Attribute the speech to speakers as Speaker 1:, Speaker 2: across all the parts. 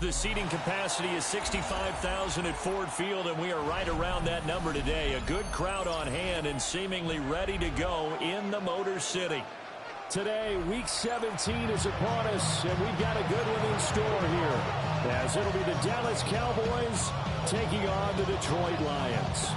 Speaker 1: The seating capacity is 65,000 at Ford Field, and we are right around that number today. A good crowd on hand and seemingly ready to go in the Motor City.
Speaker 2: Today, Week 17 is upon us, and we've got a good one in store here, as it'll be the Dallas Cowboys taking on the Detroit Lions.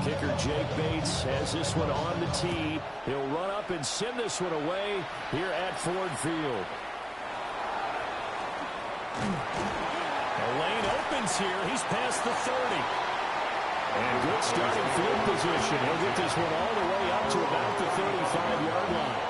Speaker 2: Kicker Jake Bates has this one on the tee. He'll run up and send this one away here at Ford Field.
Speaker 1: The lane opens here. He's past the 30.
Speaker 2: And good starting field position. He'll get this one all the way up to about the 35-yard line.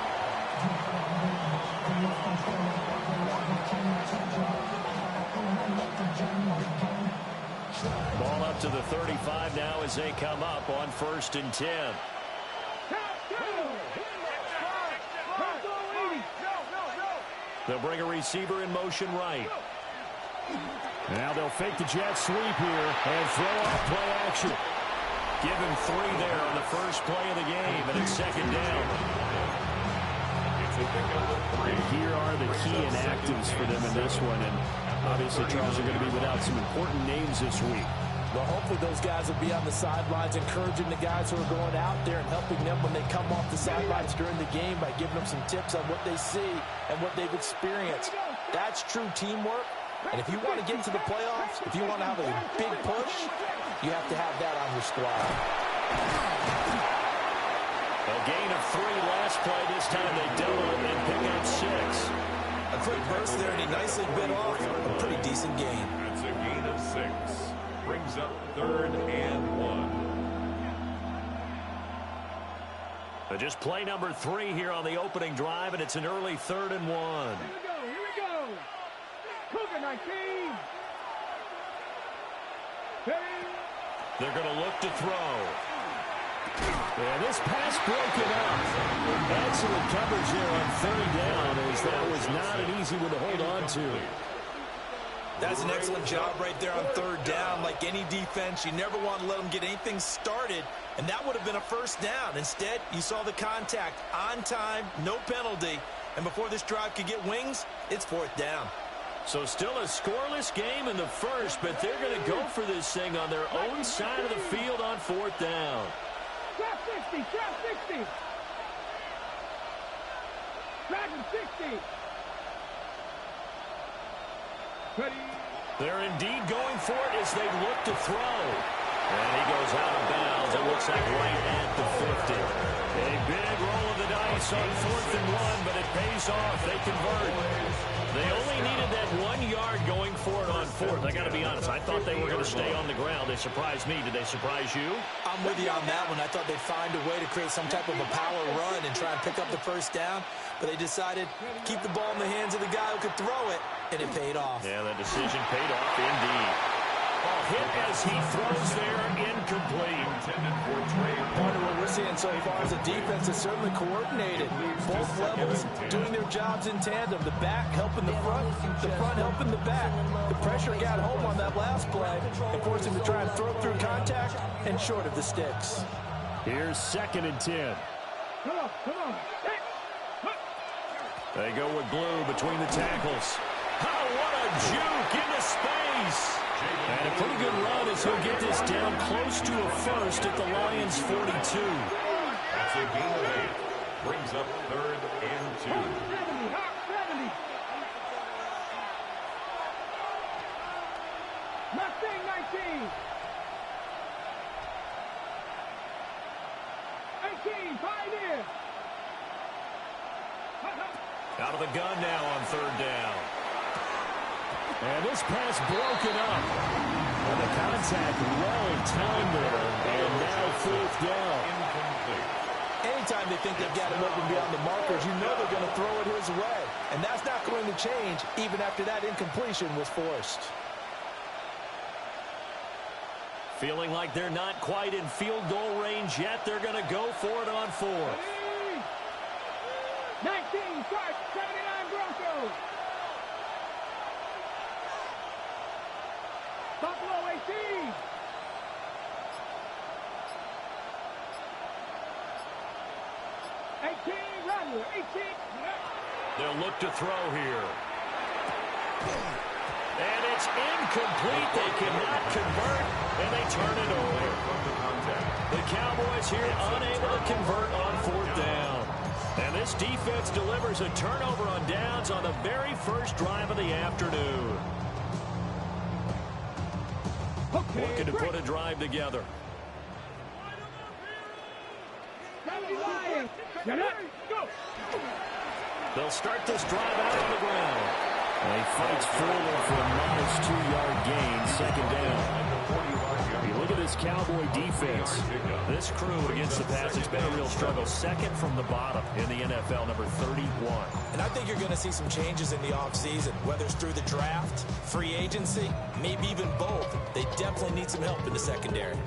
Speaker 1: Ball up to the 35 now as they come up on 1st and 10. They'll bring a receiver in motion right.
Speaker 2: Now they'll fake the jet sweep here and throw off play action.
Speaker 1: Give him 3 there on the first play of the game, and it's 2nd down.
Speaker 2: And here are the key inactives for them in this one, and obviously, Charles, are going to be without some important names this week.
Speaker 3: Well, hopefully those guys will be on the sidelines encouraging the guys who are going out there and helping them when they come off the sidelines during the game by giving them some tips on what they see and what they've experienced. That's true teamwork. And if you want to get to the playoffs, if you want to have a big push, you have to have that on your squad.
Speaker 1: A gain of 3 last play. This time they double it and pick up 6.
Speaker 3: A quick burst there, and he nicely bit off a pretty decent gain.
Speaker 4: That's a gain of 6. Brings up 3rd and 1.
Speaker 1: Just play number 3 here on the opening drive, and it's an early 3rd and 1.
Speaker 5: Here we go. Cougar 19.
Speaker 1: They're going to look to throw.
Speaker 2: And this pass broken up. Excellent coverage there on 3rd down, as that was not an easy one to hold on to.
Speaker 3: That's an excellent job right there on 3rd down. Like any defense, you never want to let them get anything started, and that would have been a 1st down. Instead, you saw the contact on time, no penalty, and before this drive could get wings, it's 4th down.
Speaker 1: So still a scoreless game in the first, but they're going to go for this thing on their own side of the field on 4th down.
Speaker 5: Trap 60, trap 60. Dragon 60. Ready.
Speaker 1: They're indeed going for it as they look to throw. And he goes out of bounds. It looks like right at the 50. A big roll of the dice on 4th and 1, but it pays off. They convert. They only needed that 1 yard going for it on 4th. I got to be honest. I thought they were going to stay on the ground. They surprised me. Did they surprise you?
Speaker 3: I'm with you on that one. I thought they'd find a way to create some type of a power run and try and pick up the 1st down. But they decided keep the ball in the hands of the guy who could throw it, and it paid off.
Speaker 1: Yeah, that decision paid off indeed. Ball hit as he throws there, incomplete.
Speaker 3: Part of what we're seeing so far is a defense that's certainly coordinated. Both levels doing their jobs in tandem. The back helping the front helping the back. The pressure got home on that last play and forced him to try and throw through contact and short of the sticks.
Speaker 2: Here's 2nd and 10.
Speaker 5: Come on, come on.
Speaker 1: They go with Blue between the tackles. Oh, what a juke into space. And a pretty good run as he'll get this down close to a 1st at the Lions' 42.
Speaker 4: That's a gain of 8. Brings up 3rd and 2.
Speaker 5: 70, hot 70. Mustang 19. 18, Pioneer.
Speaker 1: Out of the gun now on 3rd down.
Speaker 2: And this pass broken up. And the contact well timed there. And now 4th down.
Speaker 3: Anytime they think they've got him open beyond the markers, you know they're going to throw it his way. And that's not going to change even after that incompletion was forced.
Speaker 1: Feeling like they're not quite in field goal range yet. They're going to go for it on 4th.
Speaker 5: 19, strike, 79 Broncos.
Speaker 1: They'll look to throw here. And it's incomplete. They cannot convert, and they turn it over. The Cowboys here unable to convert on 4th down. And this defense delivers a turnover on downs on the very first drive of the afternoon. Looking to put a drive together. They'll start this drive out on the ground. And he fights forward for a modest 2-yard gain, 2nd down. You look at this Cowboy defense. This crew against the pass, it's been a real struggle. 2nd from the bottom in the NFL, number 31.
Speaker 3: And I think you're going to see some changes in the offseason, whether it's through the draft, free agency, maybe even both. They definitely need some help in the secondary.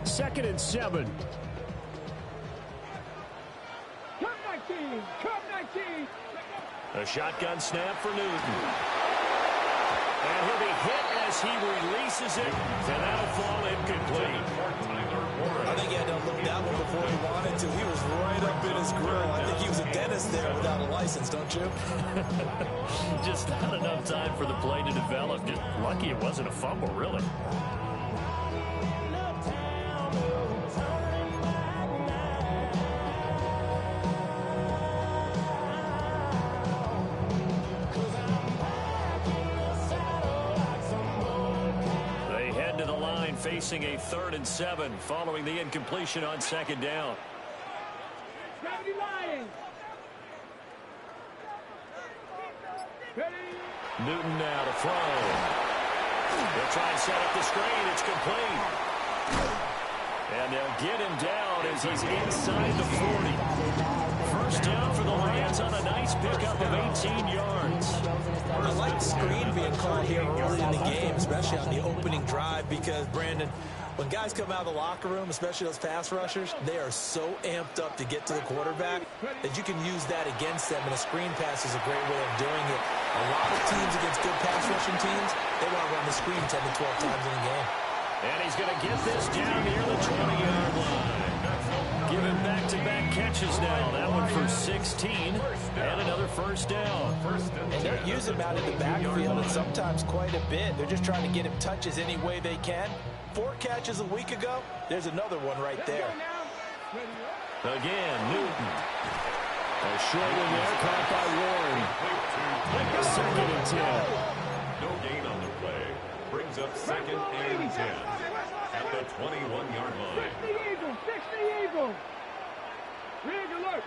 Speaker 2: Second and 7.
Speaker 1: A shotgun snap for Newton. And he'll be hit as he releases it, and that'll fall incomplete.
Speaker 3: I think he had to unload that one before he wanted to. He was right up in his grill. I think he was a dentist there without a license, don't you?
Speaker 1: Just not enough time for the play to develop. Just lucky it wasn't a fumble, really. Facing a 3rd and 7 following the incompletion on 2nd down. Newton now to throw. They'll try and set up the screen. It's complete. And they'll get him down as he's inside the 40. First down for the Lions on a nice pickup of 18 yards.
Speaker 3: I like the screen being called here early in the game, especially on the opening drive, because, Brandon, when guys come out of the locker room, especially those pass rushers, they are so amped up to get to the quarterback that you can use that against them, and a screen pass is a great way of doing it. A lot of teams against good pass rushing teams, they want to run the screen 10 to 12 times in a game.
Speaker 1: And he's going to get this down near the 20-yard line. Give him back-to-back catches now. That one for 16 and another first down.
Speaker 3: And they'll use him out in the backfield, and sometimes quite a bit. They're just trying to get him touches any way they can. 4 catches a week ago. There's another one right there.
Speaker 1: Again, Newton. A short one there, caught by Warren. 2nd and 10.
Speaker 4: No gain on the play. Brings up 2nd and 10 at the 21-yard line.
Speaker 5: 60 Eagles. Rig alert.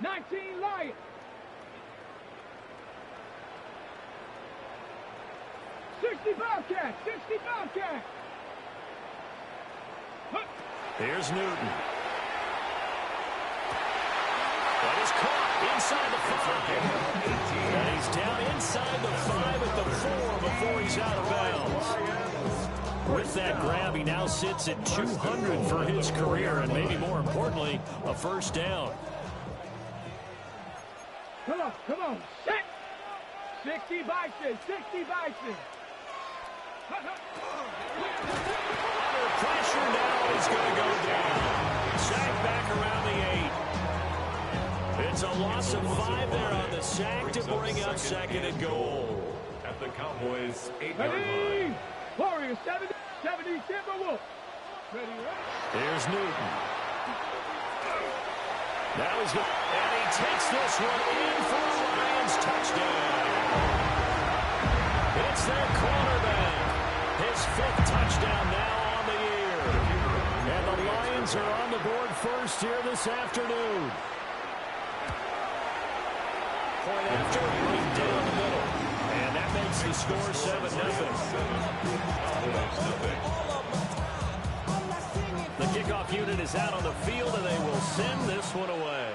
Speaker 5: 19 Lions. 60 Bobcats.
Speaker 1: Here's Newton. That is caught inside the 5. And he's down inside the 5 at the 4 before he's out of bounds. With that grab, he now sits at 200 for his career, and maybe more importantly, a first down.
Speaker 5: Come on. Set. 60 Bison.
Speaker 1: Under pressure now, he's going to go down. Sack back around the 8. It's a loss of 5 there on the sack to bring up 2nd and goal.
Speaker 4: At the Cowboys' 8-yard line.
Speaker 5: Warriors 70 Timberwolves.
Speaker 1: Here's Newton. Now he's going, and he takes this one in for a Lions touchdown. It's their cornerback. His 5th touchdown now on the year. And the Lions are on the board first here this afternoon. Point after, right down the middle. And that makes the score 7-0. The kickoff unit is out on the field, and they will send this one away.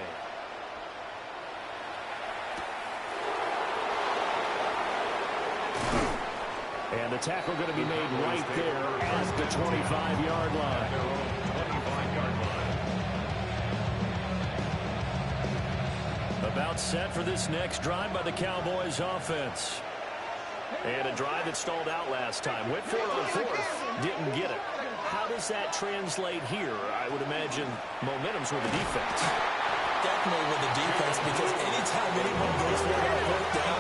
Speaker 1: And the tackle going to be made right there at the 25-yard line.
Speaker 2: About set for this next drive by the Cowboys offense. And a drive that stalled out last time. Went for it on fourth. Didn't get it. How does that translate here? I would imagine momentum's with the defense.
Speaker 3: Definitely with the defense, because anytime anyone goes for it on fourth down,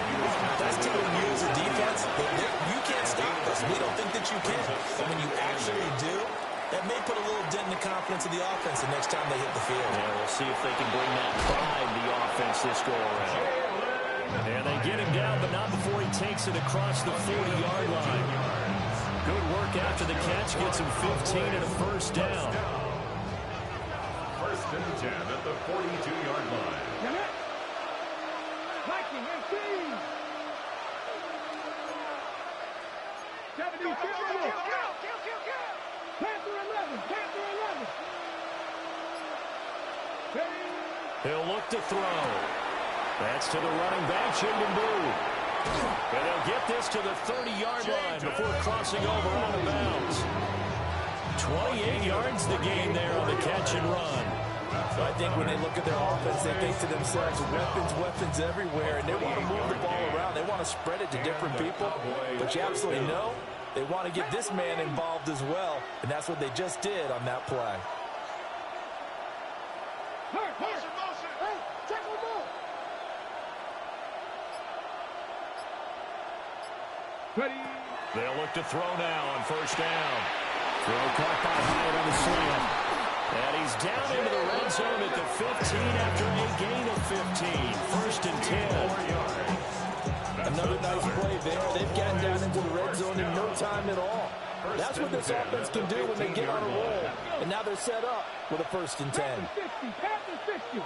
Speaker 3: that's telling you as a defense that you can't stop us. We don't think that you can. And when you actually do, that may put a little dent in the confidence of the offense the next time they hit the field.
Speaker 2: Yeah, we'll see if they can bring that pride the offense this go around. And they get him down, but not before he takes it across the 40-yard line. Good work after the catch. Gets him 15 and a first down.
Speaker 4: First and 10 at the 42-yard line.
Speaker 5: Viking 18. 70. Panther 11. Panther 11.
Speaker 2: He'll look to throw. That's to the running back, Jaden Blue. And they'll get this to the 30-yard line before crossing over out of bounds. 28 yards the gain there on the catch and run.
Speaker 3: So I think when they look at their offense, they think to themselves, weapons everywhere, and they want to move the ball around. They want to spread it to different people. But you absolutely know they want to get this man involved as well, and that's what they just did on that play.
Speaker 2: They'll look to throw now on first down. Throw caught by Hyatt on the slant. And he's down into the red zone at the 15 after a gain of 15. First and 10.
Speaker 3: Another nice play there. They've gotten down into the red zone in no time at all. That's what this offense can do when they get on a roll. And now they're set up with a first and 10.
Speaker 5: Panthers 50.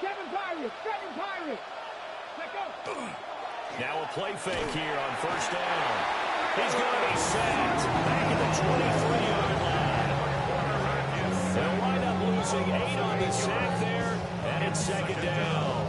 Speaker 5: Seven Pirates. Let go.
Speaker 2: Now a play fake here on first down. He's going to be sacked back at the 23-yard line. They'll wind up losing 8 on the sack there, and it's second down.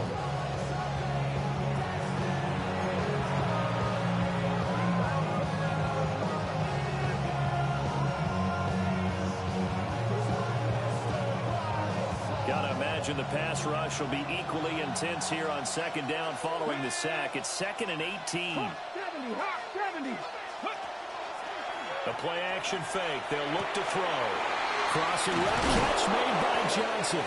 Speaker 2: Gotta imagine the pass rush will be equally intense here on second down following the sack. It's second and 18.
Speaker 5: 70.
Speaker 2: A play action fake. They'll look to throw. Crossing route catch made by Johnson.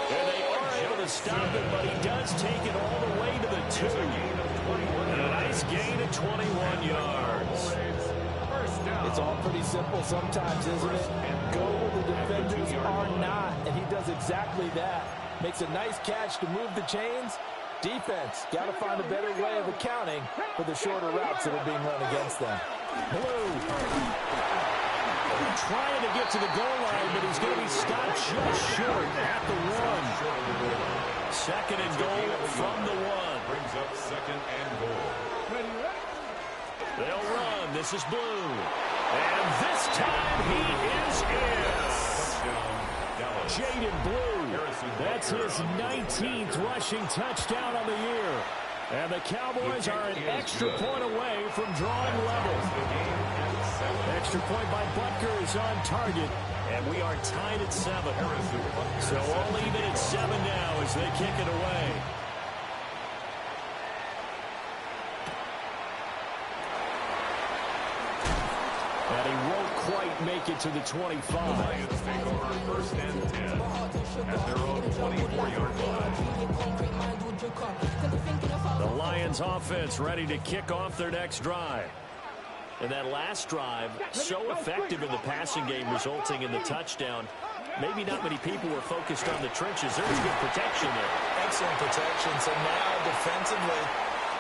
Speaker 2: And they are able to stop it, but he does take it all the way to the 2. And a nice gain of 21 yards.
Speaker 3: It's all pretty simple sometimes, isn't it? Go where the defenders are not, and he does exactly that. Makes a nice catch to move the chains. Defense, got to find a better way of accounting for the shorter routes that are being run against them.
Speaker 2: Blue trying to get to the goal line, but he's going to be stopped just short at the 1. Second and goal from the 1.
Speaker 4: Brings up second and goal.
Speaker 2: They'll run. This is Blue. And this time he is in. Jaden Blue. That's his 19th rushing touchdown on the year. And the Cowboys are an extra point away from drawing level. Extra point by Butker is on target. And we are tied at 7. So all even at 7 now as they kick it away. And he won't quite make it to the 25.
Speaker 4: Lions take over first and 10 at their own 24-yard line.
Speaker 2: The Lions offense ready to kick off their next drive. And that last drive, so effective in the passing game, resulting in the touchdown. Maybe not many people were focused on the trenches. There was good protection there.
Speaker 3: Excellent protection. So now defensively,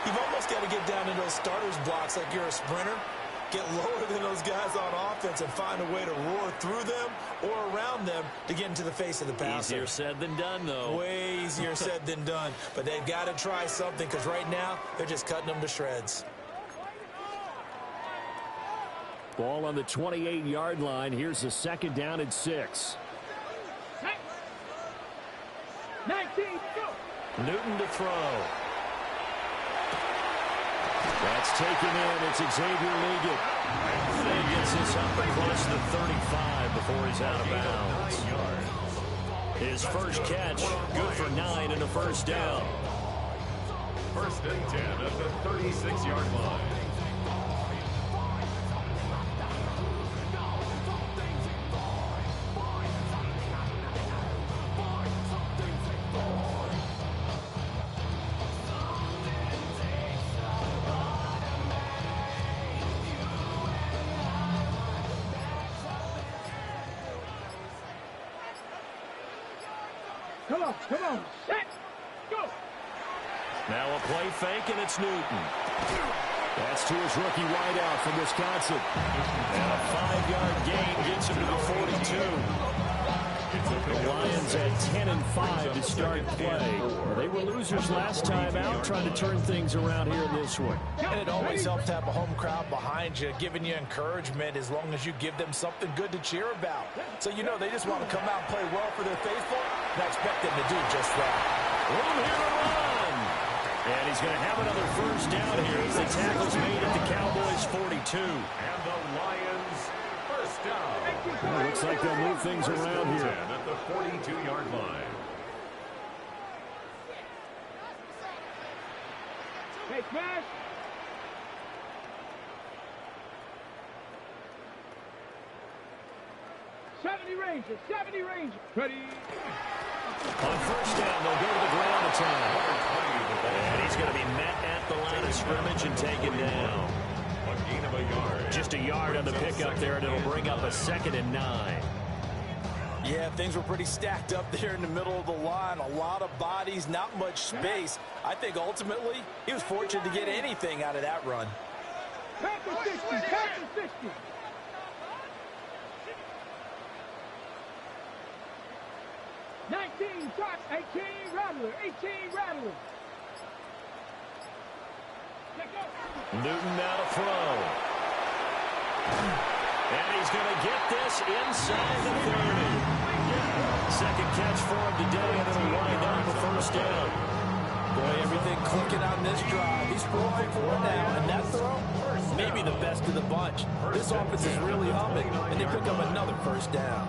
Speaker 3: you've almost got to get down into those starters blocks like you're a sprinter. Get lower than those guys on offense and find a way to roar through them or around them to get into the face of the passer.
Speaker 2: Easier said than done, though.
Speaker 3: Way easier said than done. But they've got to try something because right now they're just cutting them to shreds.
Speaker 2: Ball on the 28-yard line. Here's the second down and 6.
Speaker 5: 19, go.
Speaker 2: Newton to throw. That's taken in. It's Xavier Liggett. And he gets this up across the 35 before he's out of bounds.
Speaker 1: His first catch, good for 9 and a first down.
Speaker 4: First and 10 at the 36-yard line.
Speaker 5: Come on, set, go.
Speaker 1: Now a play fake, and it's Newton. That's to his rookie wideout from Wisconsin. And a 5-yard gain gets him to the 42. The Lions at 10-5 to start play. They were losers last time out, trying to turn things around here in this one.
Speaker 3: And it always helps to have a home crowd behind you, giving you encouragement as long as you give them something good to cheer about. So you know they just want to come out and play well for their faithful, and I expect them to do just that.
Speaker 1: Room here to run. And he's going to have another first down here as the tackle's made at the Cowboys' 42.
Speaker 4: And the Lions first down.
Speaker 2: Well, looks like they'll move things around here.
Speaker 4: At the 42-yard line.
Speaker 5: Hey, smash. Seventy Rangers. Ready.
Speaker 1: On first down, they'll go to the ground attack. And he's going to be met at the line of scrimmage and taken down.
Speaker 4: A gain of a yard.
Speaker 1: Just a yard on the pickup there, and it'll bring up a 2nd and 9.
Speaker 3: Yeah, things were pretty stacked up there in the middle of the line. A lot of bodies, not much space. I think ultimately he was fortunate to get anything out of that run.
Speaker 5: Back to 60. Back to 60. 19 shots, 18 Rattler, 18 Rattler.
Speaker 1: Newton now to throw. And he's going to get this inside the 30. Second catch for him today, and it'll wind up the first down.
Speaker 3: Boy, everything clicking on this drive. He's throwing for 4 now, and that throw, maybe the best of the bunch. This offense is really humming, and they pick up another first down.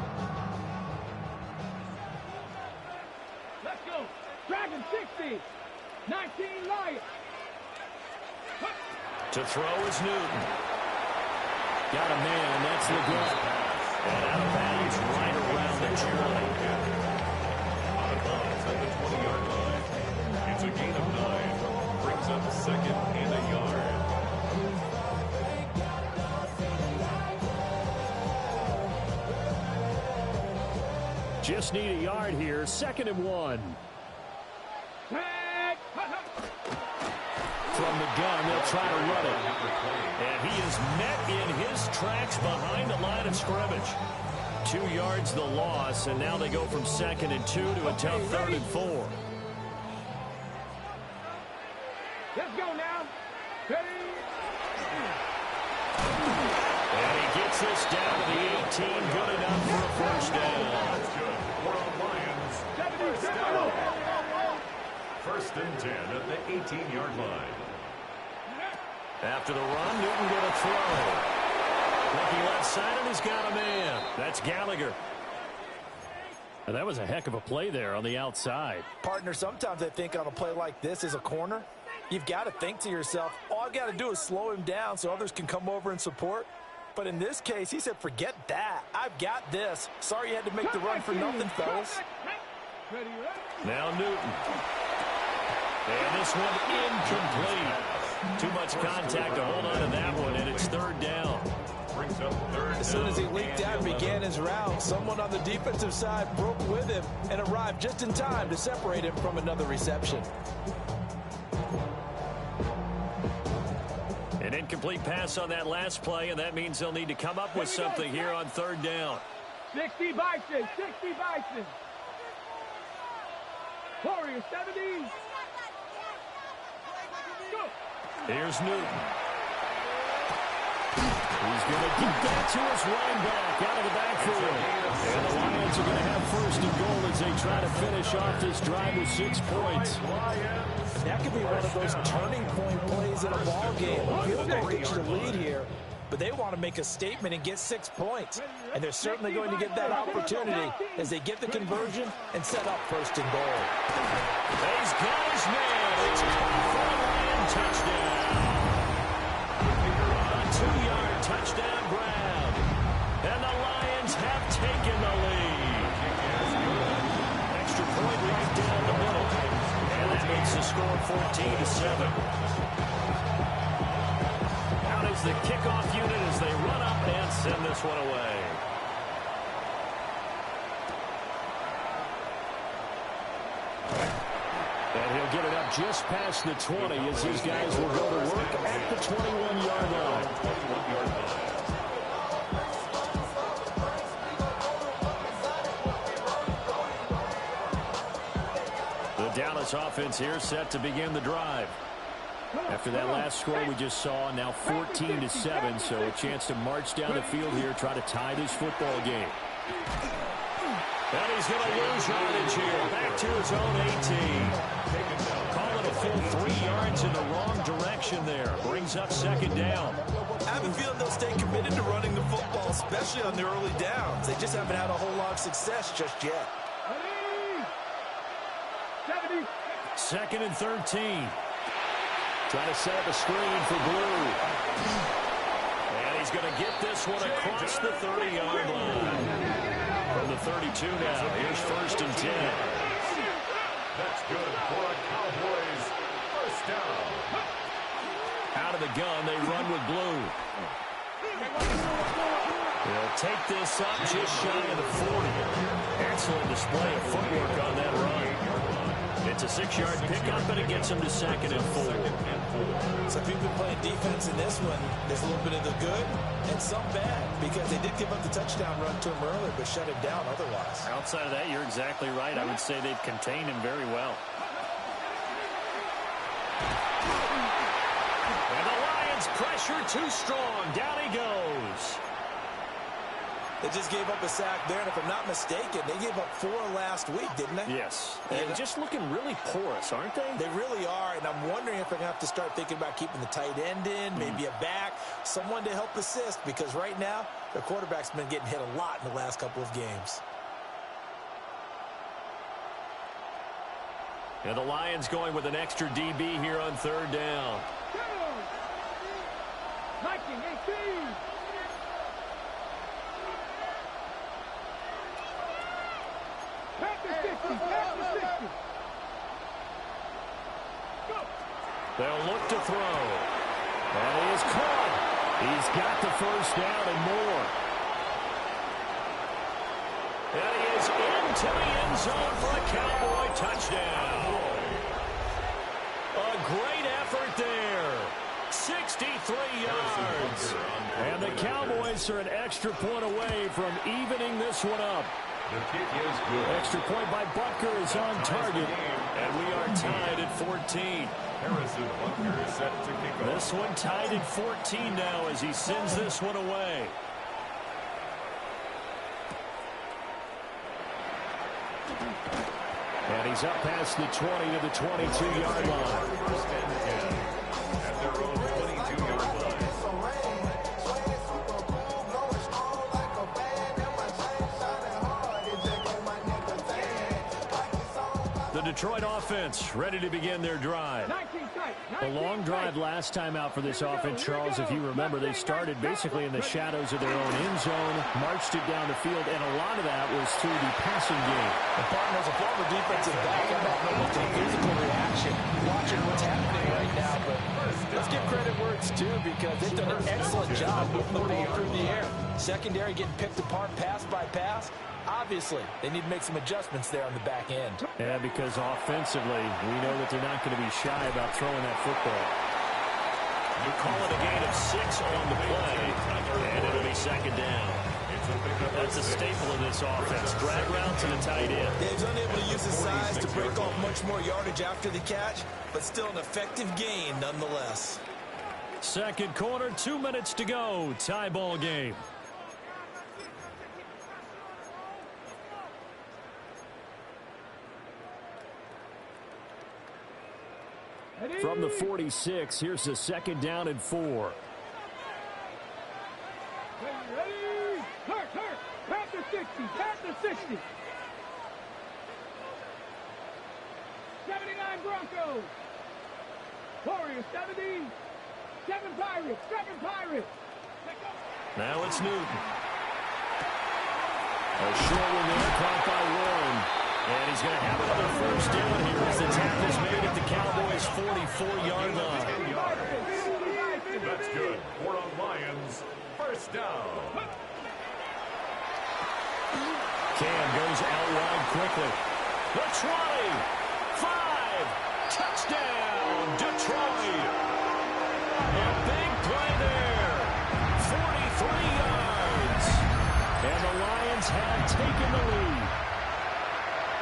Speaker 5: Let's go. Dragon 60. 19 Lions.
Speaker 1: To throw is Newton. Got a man, that's the good. And out of bounds right around the try.
Speaker 4: Out of bounds at the 20-yard line. It's a gain of 9. Brings up 2nd and a yard.
Speaker 2: Just need a yard here. 2nd and 1.
Speaker 1: From the gun, they'll try to run it. And he is met in his tracks behind the line of scrimmage. 2 yards the loss, and now they go from 2nd and 2 to a tough 3rd and 4.
Speaker 5: Let's go now.
Speaker 1: And he gets this down to the 18, good enough for a first down.
Speaker 4: For the Lions. First down. 1st and 10 at the 18-yard line.
Speaker 1: After the run, Newton going to throw. Looking left side, and he's got a man. That's Gallagher.
Speaker 2: And that was a heck of a play there on the outside.
Speaker 3: Partner, sometimes I think on a play like this as a corner, you've got to think to yourself, all I've got to do is slow him down so others can come over and support. But in this case, he said, forget that. I've got this. Sorry you had to make the run for nothing, fellas.
Speaker 1: Now Newton. And this one incomplete. Too much contact to hold on to that one, and it's 3rd down.
Speaker 4: Brings up 3rd
Speaker 3: As soon as he leaked out and began his route, someone on the defensive side broke with him and arrived just in time to separate him from another reception.
Speaker 1: An incomplete pass on that last play, and that means they'll need to come up with something here on 3rd down.
Speaker 5: 60 Bison, 60 Bison. Warriors 70. Go.
Speaker 1: Here's Newton. He's going to get that to his running back out of the backfield. And the Lions are going to have 1st and goal as they try to finish off this drive with 6 points.
Speaker 3: That could be one of those turning point plays in a ball game. A field goal gets you the lead here. but they want to make a statement and get 6 points. And they're certainly going to get that opportunity as they get the conversion and set up first and goal.
Speaker 1: He's got his man. It's caught for a Lion touchdown. A 2-yard touchdown grab. And the Lions have taken the lead. Extra point right down the middle. And that makes the score 14-7. Out is the kickoff unit as they run up and send this one away. And he'll get it up just past the 20 as these guys will go to work at the 21-yard line. The Dallas offense here set to begin the drive. After that last score we just saw, now 14-7, so a chance to march down the field here, try to tie this football game. And he's going to lose yardage here, back to his own 18. Call it a full 3 yards in the wrong direction there. Brings up second down.
Speaker 3: I have a feeling they'll stay committed to running the football, especially on the early downs. They just haven't had a whole lot of success just yet.
Speaker 5: 70.
Speaker 2: Second and 13. Trying to set up a screen for Blue.
Speaker 1: And he's going to get this one across the 30-yard line. From the 32 now, here's first and 10.
Speaker 4: That's good for a Cowboys first down.
Speaker 1: Out of the gun, they run with Blue. They'll take this up just shy of the 40. Excellent display of footwork on that run. It's a 6-yard pickup, and it gets them to second and 4.
Speaker 3: So if you've been playing defense in this one, there's a little bit of the good and some bad, because they did give up the touchdown run to him earlier, but shut him down otherwise.
Speaker 6: Outside of that, you're exactly right. I would say they've contained him very well.
Speaker 1: And the Lions pressure too strong. Down he goes.
Speaker 3: They just gave up a sack there, and if I'm not mistaken, they gave up 4 last week, didn't they?
Speaker 6: Yes. And just looking really porous, aren't they?
Speaker 3: They really are, and I'm wondering if they're going to have to start thinking about keeping the tight end in, maybe a back, someone to help assist, because right now, their quarterback's been getting hit a lot in the last couple of games.
Speaker 1: And the Lions going with an extra DB here on third down.
Speaker 5: 19-18.
Speaker 1: They'll look to throw. And he is caught. He's got the first down and more. And he is into the end zone for a Cowboy touchdown. A great effort there. 63 yards. And the Cowboys are an extra point away from evening this one up.
Speaker 4: The kick is good.
Speaker 1: Extra point by Butker is on target. And we are tied at 14.
Speaker 4: Harrison Butker is set to kick off.
Speaker 1: This one tied at 14 now as he sends this one away. And he's up past the 20 to the 22-yard line.
Speaker 4: First and 10 at their own 22-yard line.
Speaker 1: The Detroit offense ready to begin their drive.
Speaker 5: 19 tight.
Speaker 2: A long drive last time out for this offense, Charles. If you remember, they started basically in the shadows of their own end zone, marched it down the field, and a lot of that was through the passing game.
Speaker 3: The partner, as a former defensive back, I'm not looking to physical reaction, watching what's happening right now, but let's give credit where it's due, because they've done an excellent job moving the ball through the air. Secondary getting picked apart pass by pass. Obviously, they need to make some adjustments there on the back end.
Speaker 2: Yeah, because offensively, we know that they're not going to be shy about throwing that football.
Speaker 1: You call it a gain of 6 on the play, and it'll be second down. That's a staple of this offense. Drag route to the tight end.
Speaker 3: He's unable to use his size to break off much more yardage after the catch, but still an effective gain nonetheless.
Speaker 1: Second quarter, 2 minutes to go. Tie ball game.
Speaker 2: From the 46, here's the second down and 4.
Speaker 5: 50. 79 Broncos. Warriors 70. 7 Pirates. 7 Pirates.
Speaker 2: Now it's Newton. A short one there, caught by Warren. And he's going to have another first down here as the tackle is made at the Cowboys' 44-yard line.
Speaker 4: That's good. For the Lions, first down.
Speaker 2: Cam goes out wide quickly. The 20. 5. Touchdown, Detroit. A big play there. 43 yards. And the Lions have taken the lead.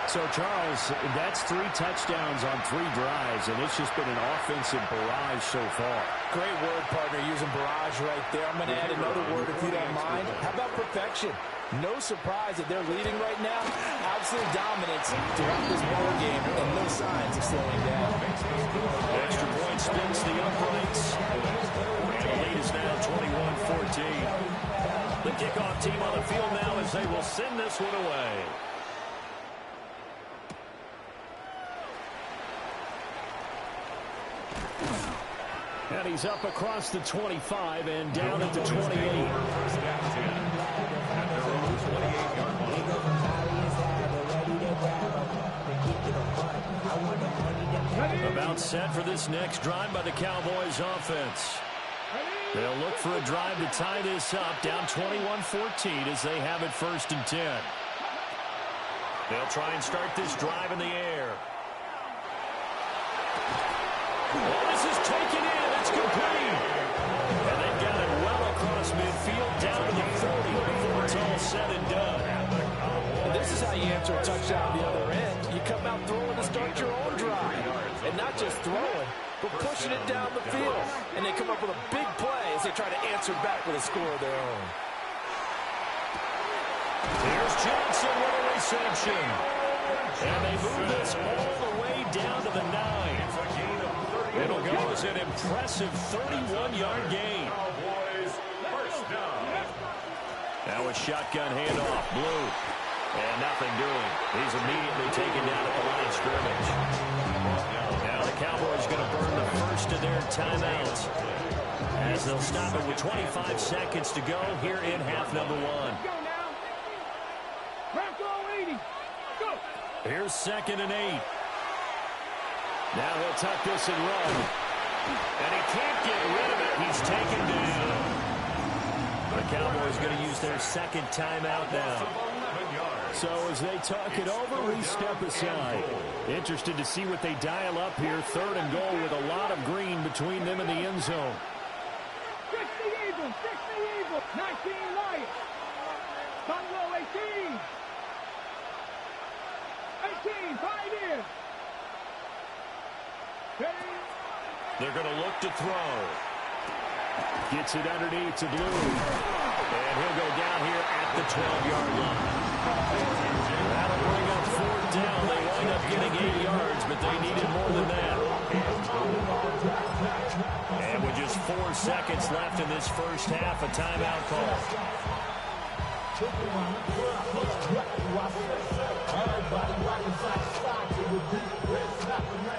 Speaker 2: So, Charles, that's 3 touchdowns on 3 drives, and it's just been an offensive barrage so far.
Speaker 3: Great word, partner, using barrage right there. I'm going to add another word if you don't mind. How about perfection? No surprise that they're leading right now. Absolute dominance throughout this ball game, and no signs of slowing down.
Speaker 2: Extra point spins the uprights. The lead is now 21-14. The kickoff team on the field now as they will send this one away. And he's up across the 25 and down at the 28. About set for this next drive by the Cowboys offense. They'll look for a drive to tie this up, down 21-14 as they have it 1st and 10. They'll try and start this drive in the air. Oh, this is taken in. It's complete. And they've got it well across midfield down to the 40 before it's all said and done.
Speaker 3: And this is how you answer a touchdown the other end. You come out throwing to start your own drive. And not just throwing, but pushing it down the field. And they come up with a big play as they try to answer back with a score of their own.
Speaker 2: Here's Johnson with a reception. And they move this all the way down to the 9. It'll go as an impressive 31-yard gain. Now a shotgun handoff. Blue. And nothing doing. He's immediately taken down at the line of scrimmage. Now the Cowboys going to burn the first of their timeouts as they'll stop it with 25 seconds to go here in half number 1. Here's 2nd and 8. Now he'll tuck this and run. And he can't get rid of it. He's taken down. The Cowboys going to use their 2nd timeout now. So as they talk it over, we step aside. Interested to see what they dial up here. 3rd and goal with a lot of green between them and the end zone.
Speaker 5: 60 Eagles, 19 Lions. Bungalow 18. 18, 5 in.
Speaker 2: They're going to look to throw. Gets it underneath to Blue. And he'll go down here at the 12-yard line. That'll bring up 4th down. They wind up getting 8 yards, but they needed more than that. And with just 4 seconds left in this first half, a timeout call.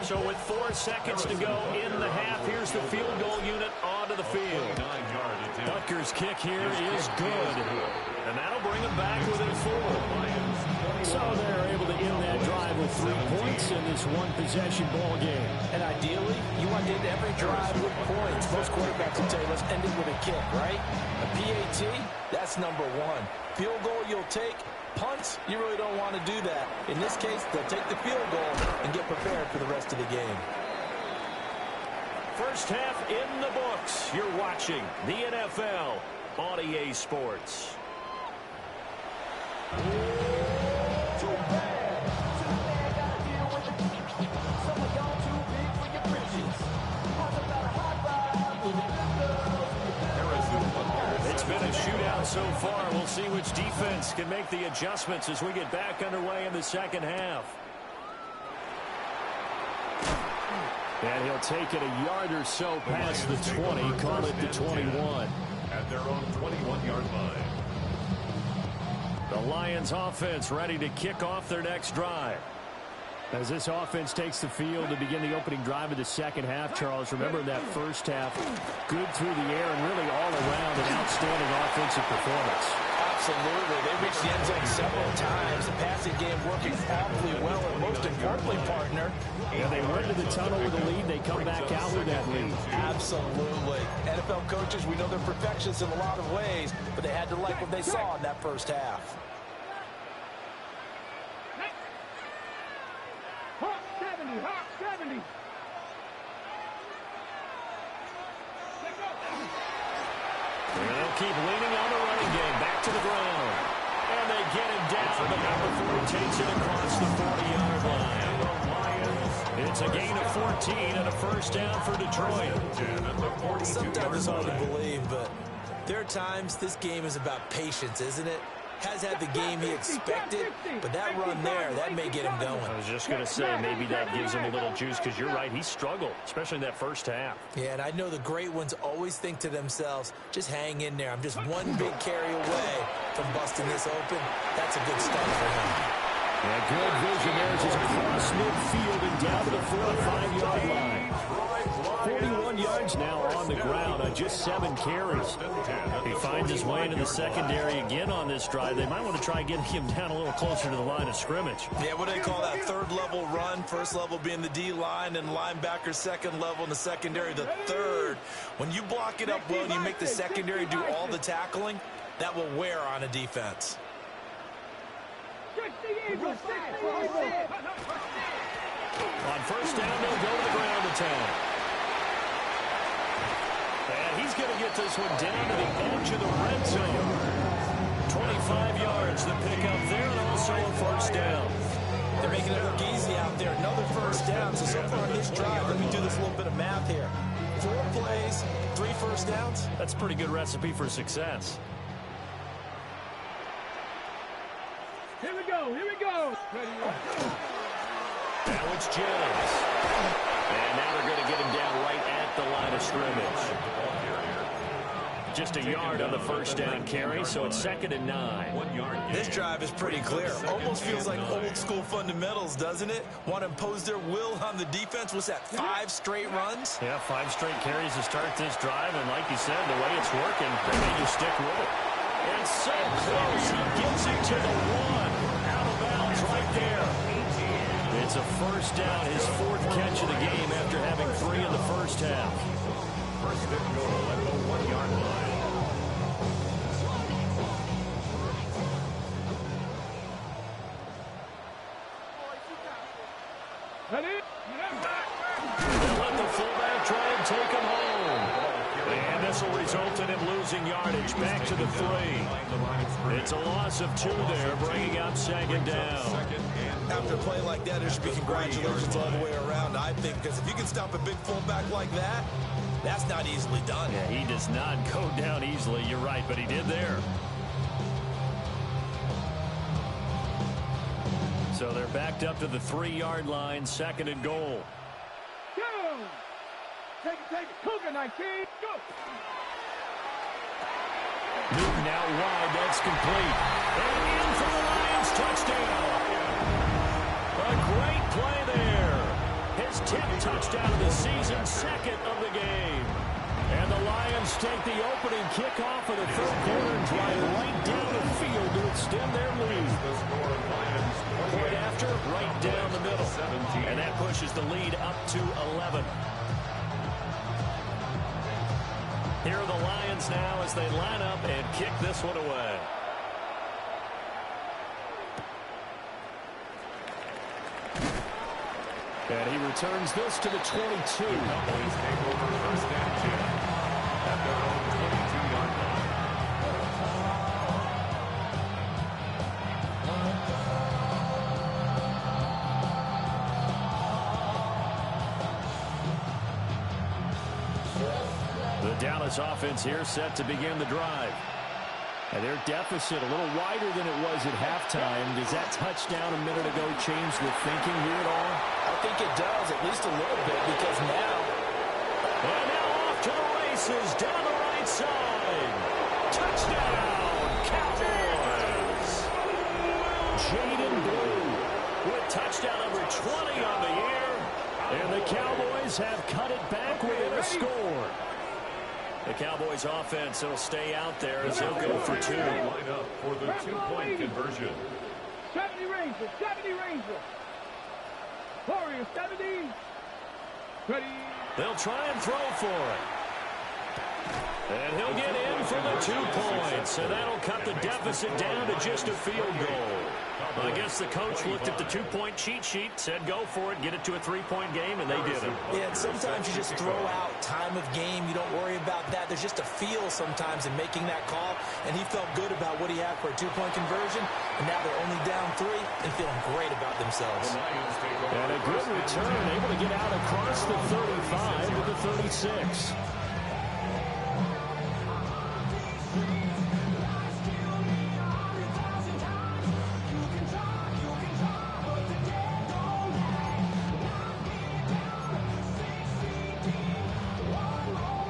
Speaker 2: So with 4 seconds to go in the half, here's the field goal unit onto the field. Butker's kick here is good. And that'll bring them back within 4. So they're able to end that drive with 3 points in this one-possession ball game.
Speaker 3: And ideally, you want to end every drive with points. Most quarterbacks will tell you, let's end it with a kick, right? A PAT, that's number 1. Field goal you'll take. Punts, you really don't want to do that. In this case, they'll take the field goal and get prepared for the rest of the game.
Speaker 2: First half in the books. You're watching the NFL on EA Sports. It's been a shootout so far. We'll see which defense can make the adjustments as we get back underway in the second half. And he'll take it a yard or so past the 20, call it the 21.
Speaker 4: At their own 21-yard line.
Speaker 2: The Lions offense ready to kick off their next drive. As this offense takes the field to begin the opening drive of the second half, Charles, remember that first half, good through the air and really all around an outstanding offensive performance.
Speaker 3: Absolutely. They reached the end zone several times. The passing game working awfully well, and most importantly, partner,
Speaker 2: yeah, they went to the tunnel with a lead. They come back out with that lead.
Speaker 3: Absolutely. NFL coaches, we know they're perfectionists in a lot of ways, but they had to like what they saw in that first half.
Speaker 5: Hawk 70, Hawk 70.
Speaker 2: They'll keep leaning on the running game. Back to the ground. And they get him down. The number 4 takes it across the 40-yard line. It's a gain of 14 and a first down for Detroit.
Speaker 3: Sometimes it's hard to believe, but there are times this game is about patience, isn't it? Has had the game he expected, but that run there, that may get him going.
Speaker 2: I was just going to say, maybe that gives him a little juice, because you're right, he struggled, especially in that first half.
Speaker 3: Yeah, and I know the great ones always think to themselves, just hang in there. I'm just one big carry away from busting this open. That's a good start for him.
Speaker 2: Yeah, good vision there. Just across midfield and down to the 4-5-yard line. 41 yards now on the ground on just 7 carries. He finds his way into the secondary again on this drive. They might want to try getting him down a little closer to the line of scrimmage.
Speaker 3: Yeah, what do they call that? Third level run. First level being the D-line, and linebacker second level in the secondary, the third. When you block it up well and you make the secondary do all the tackling, that will wear on a defense.
Speaker 2: On first down, they'll go to the ground attack. And he's going to get this one down to the edge of the red zone. 25 yards, the pickup there, and also a first down.
Speaker 3: They're making it look easy out there. Another first down. So far in this drive, let me do this little bit of math here. 4 plays, 3 first downs.
Speaker 2: That's a pretty good recipe for success.
Speaker 5: Here we go, here we go.
Speaker 2: Now it's Jones. And now they're going to get him down right at the line of scrimmage. Just a yard on the first down carry, so it's 2nd and 9.
Speaker 3: This drive is pretty clear. Almost feels like old school fundamentals, doesn't it? Want to impose their will on the defense. What's that, 5 straight runs?
Speaker 2: Yeah, 5 straight carries to start this drive, and like you said, the way it's working, they may just stick with it. And so close, he gets it to the 1. Out of bounds right there. It's a first down, his 4th catch of the game after having 3 in the first half.
Speaker 4: First and goal at the 1-yard line.
Speaker 2: They'll let the fullback try and take him home. And this will result in him losing yardage back to the 3. It's a loss of 2 there, bringing up 2nd down.
Speaker 3: After a play like that, there should be congratulations all the way around, I think, because if you can stop a big fullback like that, that's not easily done.
Speaker 2: Yeah, he does not go down easily, you're right, but he did there. So they're backed up to the 3-yard line, 2nd and goal.
Speaker 5: Go! Take it, Cougar 19, go!
Speaker 2: Newton out wide, that's complete. And in for the Lions, touchdown. A great play there. His 10th touchdown of the season, 2nd of the game. And the Lions take the opening kickoff of the 3rd quarter and drive right down the field to extend their lead. Right after, right down the middle. And that pushes the lead up to 11. Here are the Lions now as they line up and kick this one away. And he returns this to the 22.
Speaker 4: Cowboys take over first and 10 at their own 22-yard line.
Speaker 2: The Dallas offense here set to begin the drive. And their deficit a little wider than it was at halftime. Does that touchdown a minute ago change the thinking here at all?
Speaker 3: I think it does, at least a little bit, because now...
Speaker 2: And now off to the races, down the right side. Touchdown, Cowboys! Jaden Blue with touchdown number 20 on the year. And the Cowboys have cut it back within a score. The Cowboys offense will stay out there as they'll go for two.
Speaker 4: Line up for the two-point conversion.
Speaker 5: 70 Rangers, 70 Rangers. Warriors, 70. Ready.
Speaker 2: They'll try and throw for it. And he'll get in for the 2 points. And that'll cut the deficit down to just a field goal. I guess the coach looked at the 2-point cheat sheet, said go for it, get it to a 3-point game, and they did it.
Speaker 3: Yeah, and sometimes you just throw out time of game. You don't worry about that. There's just a feel sometimes in making that call, and he felt good about what he had for a 2-point conversion, and now they're only down 3 and feeling great about themselves.
Speaker 2: And a good return, able to get out across the 35 to the 36.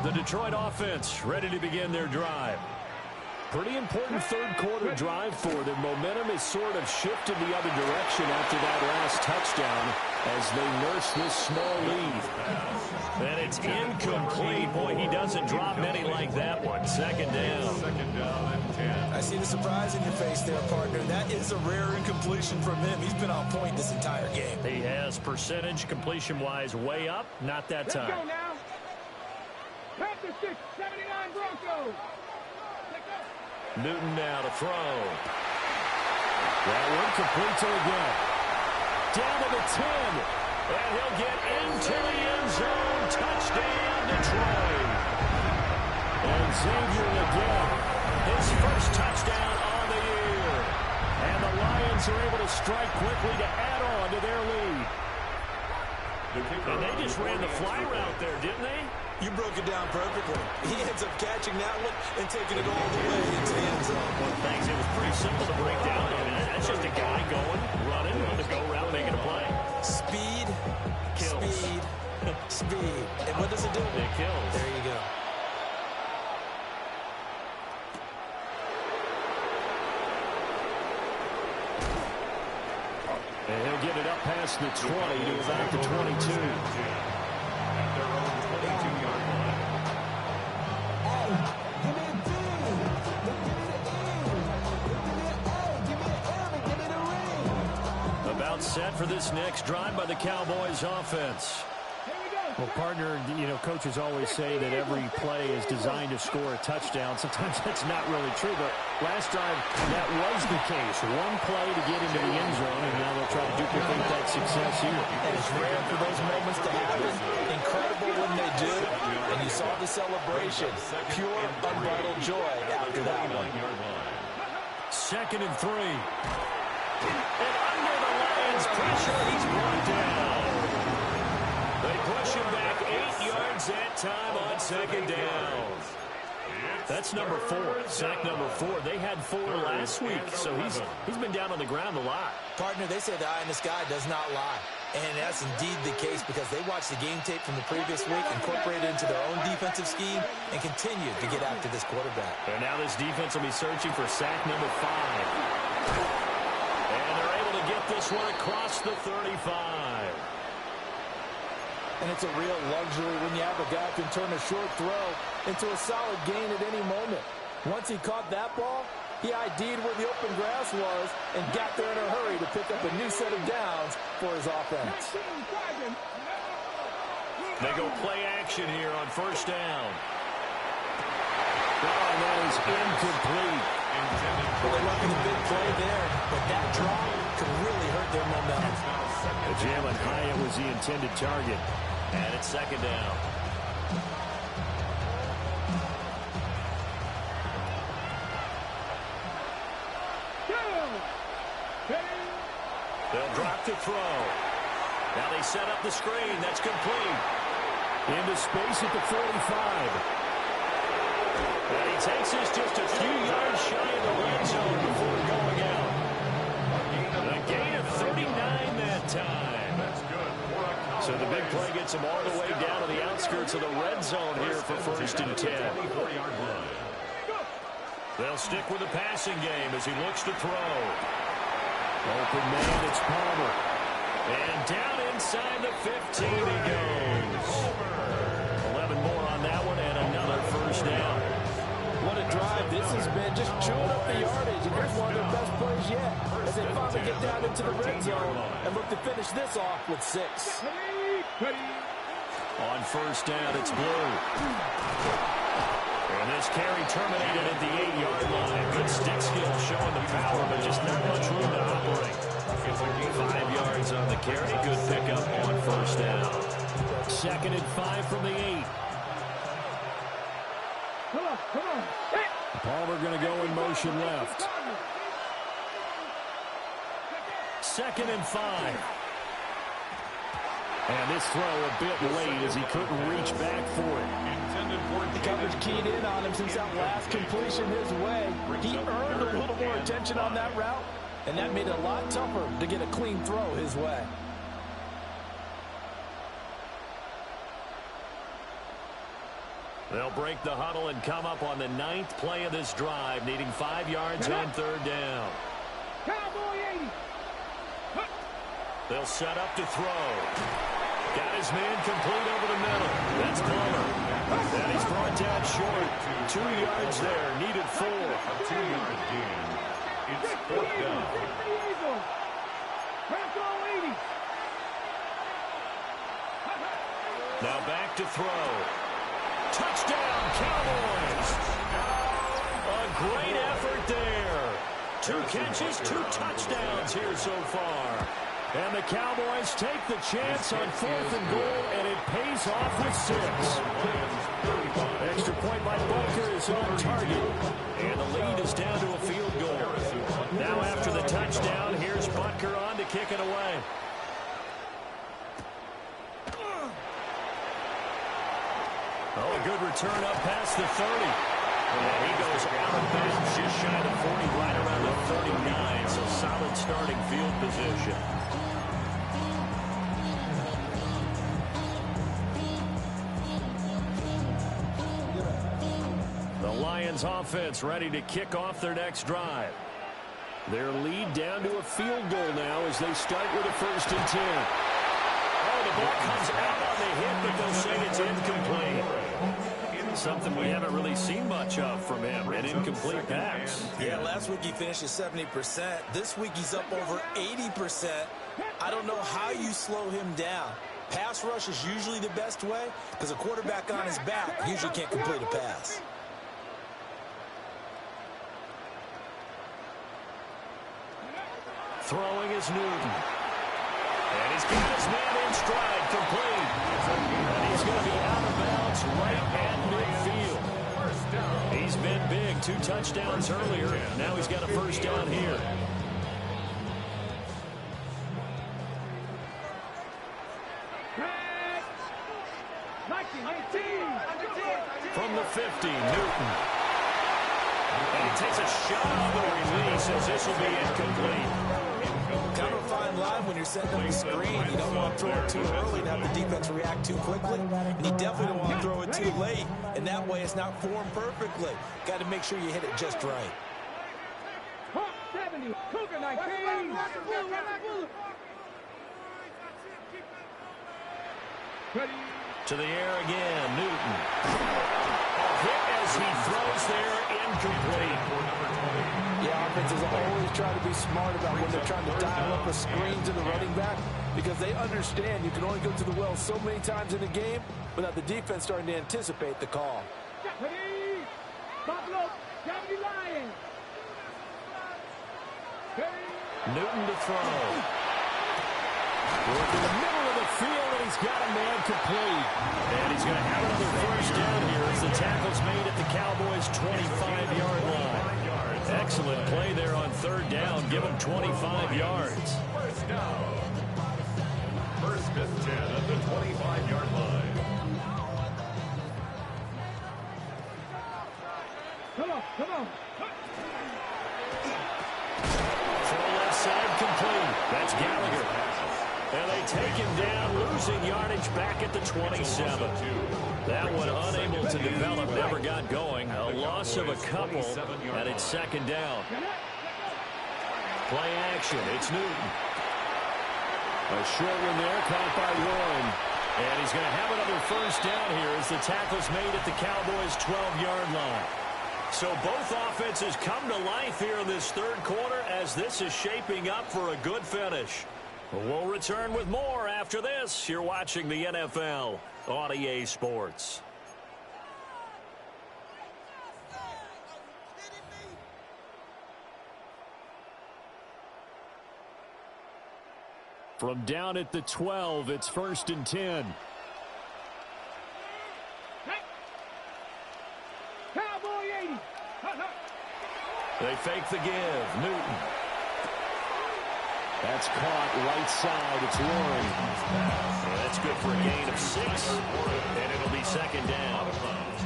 Speaker 2: The Detroit offense ready to begin their drive. Pretty important third-quarter drive for them. Momentum has sort of shifted the other direction after that last touchdown as they nurse this small lead. And it's incomplete. Boy, he doesn't drop many like that one. Second down.
Speaker 4: Second down and 10.
Speaker 3: I see the surprise in your face there, partner. That is a rare incompletion from him. He's been on point this entire game.
Speaker 2: He has percentage completion-wise way up. Not that time.
Speaker 5: Let's go now. Panther 6, 79 Broncos.
Speaker 2: Newton now to throw. That one complete to again. Down to the 10. And he'll get into the end zone. Touchdown, Detroit. And Xavier again. His first touchdown on the year. And the Lions are able to strike quickly to add on to their lead. And they just ran the fly route there, didn't they?
Speaker 3: You broke it down perfectly. He ends up catching that one and taking it all the way into the end zone.
Speaker 2: Well, thanks. It was pretty simple to break down. I mean, that's just a guy going, running on the go-route, making a play.
Speaker 3: Speed,
Speaker 2: Kills.
Speaker 3: speed, speed. And what does it do?
Speaker 2: It kills.
Speaker 3: There you go.
Speaker 2: And he'll get it up past the 20 to about the 22.
Speaker 4: At their own 22-yard line.
Speaker 2: About set for this next drive by the Cowboys offense. Well, partner, you know, coaches always say that every play is designed to score a touchdown. Sometimes that's not really true, but last drive, that was the case. One play to get into the end zone, and now they'll try to duplicate that success here.
Speaker 3: And it's rare for those moments to happen. Incredible when they do. And you saw the celebration. Pure, unbridled joy after that one.
Speaker 2: Second and 3. And under the Lions' pressure, he's brought down. They push him back 8 yards that time on second down. That's number 4, sack number 4. They had 4 last week, so he's been down on the ground a lot.
Speaker 3: Partner, they say the eye in the sky does not lie. And that's indeed the case because they watched the game tape from the previous week, incorporated it into their own defensive scheme, and continued to get after this quarterback.
Speaker 2: And now this defense will be searching for sack number 5. And they're able to get this one across the 35.
Speaker 3: And it's a real luxury when you have a guy who can turn a short throw into a solid gain at any moment. Once he caught that ball, he ID'd where the open grass was and got there in a hurry to pick up a new set of downs for his offense.
Speaker 2: They go play action here on first down. Oh, that is incomplete.
Speaker 3: Well, they went for the big play there, but that drop could really hurt their momentum.
Speaker 2: Jalen Hyatt was the intended target. And it's second down. They'll drop the throw. Now they set up the screen. That's complete. Into space at the 45. And he takes this just a few yards shy of the red zone before going out. A gain of 39 that time. So the big play gets him all the way down to the outskirts of the red zone here for first and 10. They'll stick with the passing game as he looks to throw. Open man, it's Palmer. And down inside the 15 he goes. 11 more on that one and another first down.
Speaker 3: What a drive this has been, just chewing up the yardage, and here's one of their best plays yet as they finally get down into the red zone and look to finish this off with 6.
Speaker 2: On first down, it's Blue. And this carry terminated at the 8-yard line. Good stick skill showing the power, but just not much room to operate. 5 yards on the carry. Good pickup on first down. 2nd and 5 from the 8.
Speaker 5: Come on. Hey.
Speaker 2: Palmer going to go in motion left. 2nd and 5. And this throw a bit late as he couldn't reach back for it.
Speaker 3: The coverage keyed in on him since that last completion his way. He earned a little more attention on that route, and that made it a lot tougher to get a clean throw his way.
Speaker 2: They'll break the huddle and come up on the 9th play of this drive, needing 5 yards on 3rd down.
Speaker 5: Cowboy 80.
Speaker 2: They'll set up to throw. Got his man complete over the middle. That's Palmer. And he's brought down short. 2 yards there. Needed 4.
Speaker 4: A 2-yard gain. It's 4th down.
Speaker 2: Now back to throw. Touchdown, Cowboys. A great effort there. 2 catches, 2 touchdowns here so far. And the Cowboys take the chance on 4th and goal, and it pays off with 6. Extra point by Butker is on target. And the lead is down to a field goal. Now after the touchdown, here's Butker on to kick it away. Oh, a good return up past the 30. And he goes out of bounds just shy of the 40, right around the 39. So solid starting field position. The Lions offense ready to kick off their next drive. Their lead down to a field goal now as they start with a 1st and 10. Oh, the ball comes out on the hit, but they'll say it's incomplete. Something we haven't really seen much of from him, an incomplete pass.
Speaker 3: Yeah, last week he finished at 70%. This week he's up over 80%. I don't know how you slow him down. Pass rush is usually the best way because a quarterback on his back usually can't complete a pass.
Speaker 2: Throwing is Newton. And he's got his man in stride, complete. And he's going to be out of bounds right at midfield. He's been big, 2 touchdowns earlier. Now he's got a 1st down here. From the 50, Newton. And he takes a shot on the release as this will be incomplete.
Speaker 3: Kind of a fine line when you're setting up the screen. You don't want to throw it too early and have the defense react too quickly. And you definitely don't want to throw it too late. And that way it's not formed perfectly. Got to make sure you hit it just right.
Speaker 5: 70, Cougar 19.
Speaker 2: To the air again, Newton. A hit as he throws there, incomplete.
Speaker 3: Yeah, offenses always try to be smart about when they're trying to dial up a screen to the running back because they understand you can only go to the well so many times in a game without the defense starting to anticipate the call.
Speaker 2: Newton to throw. Working the middle of the field, and he's got a man complete. And he's going to have another 1st down here as the tackle's made at the Cowboys' 25-yard line. Excellent play there on 3rd down. Give him 25 yards.
Speaker 4: 1st down. 1st and 10 at the 25-yard line.
Speaker 5: Come on.
Speaker 2: Full left side complete. That's Gallagher. And they take him down, losing yardage back at the 27. That one unable to develop, never got going. A loss of a couple, and it's 2nd down.
Speaker 1: Play action. It's Newton.
Speaker 2: A short one there, caught by Warren.
Speaker 1: And he's going to have another first down here as the tackle's made at the Cowboys' 12-yard line. So both offenses come to life here in this third quarter as this is shaping up for a good finish. We'll return with more after this. You're watching the NFL on EA Sports.
Speaker 2: From down at the 12, it's 1st and 10.
Speaker 5: Cowboy 80.
Speaker 1: They fake the give. Newton.
Speaker 2: That's caught right side. It's Warren.
Speaker 1: Yeah, that's good for a gain of 6. And it'll be second down.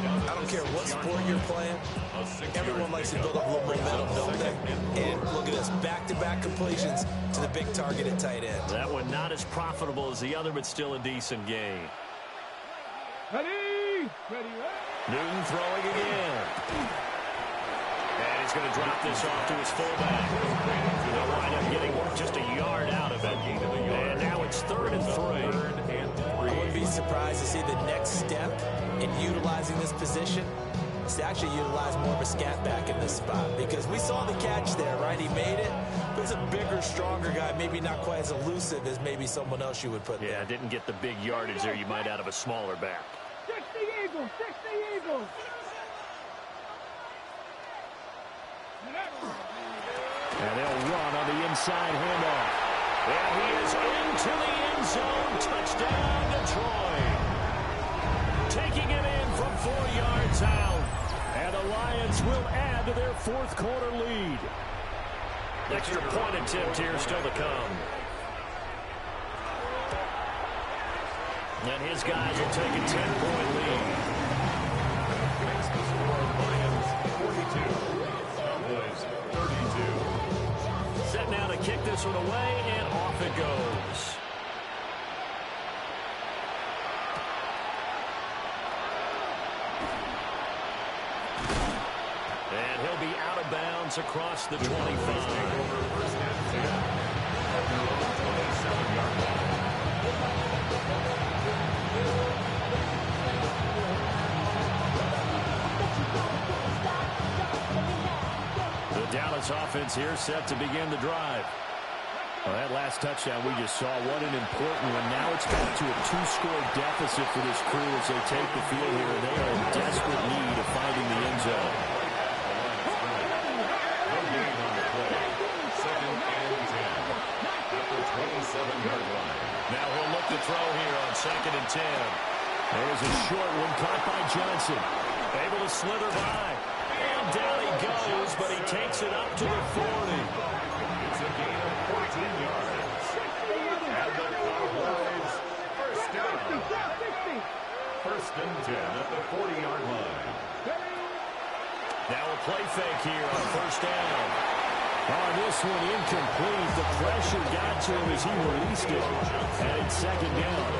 Speaker 3: I don't care what sport you're playing. Everyone likes to build up a little momentum, don't they? And look at this, back-to-back completions to the big target at tight end.
Speaker 1: That one not as profitable as the other, but still a decent gain.
Speaker 5: Ready.
Speaker 1: Newton throwing again. And he's going to drop this off to his fullback. They'll wind up getting just a yard out of it. And now it's 3rd and 3.
Speaker 3: I wouldn't be surprised to see the next step in utilizing this position is to actually utilize more of a scat back in this spot, because we saw the catch there, right? He made it, but he's a bigger, stronger guy, maybe not quite as elusive as maybe someone else you would put there.
Speaker 1: Yeah, didn't get the big yardage there you might out of a smaller back.
Speaker 5: 60 Eagles.
Speaker 2: And they'll run on the inside handoff.
Speaker 1: And he is into the end zone. Touchdown, Detroit. Taking it in from 4 yards out.
Speaker 2: And the Lions will add to their 4th quarter lead.
Speaker 1: Extra point attempt here still to come. And his guys will take a 10-point lead.
Speaker 4: Makes the score Lions 42, Cowboys 32.
Speaker 1: Set now to kick this one away, and off it goes. And he'll be out of bounds across the 25.
Speaker 4: First and 10 at their own 27-yard line.
Speaker 2: The Dallas offense here set to begin the drive. Well, that last touchdown we just saw, what an important one. Now it's back to a 2-score deficit for this crew as they take the field here. They are in desperate need of finding the end zone.
Speaker 1: Now he'll look to throw here on 2nd and 10.
Speaker 2: There's a short one caught by Johnson.
Speaker 1: Able to slither by. And down he goes, but he takes it up to the 40.
Speaker 4: It's a gain of 14 yards. And the Cowboys first down. 1st and 10 at the 40-yard line.
Speaker 1: Now a play fake here on 1st down.
Speaker 2: On this one, incomplete. The pressure got to him as he released it. And it's 2nd down.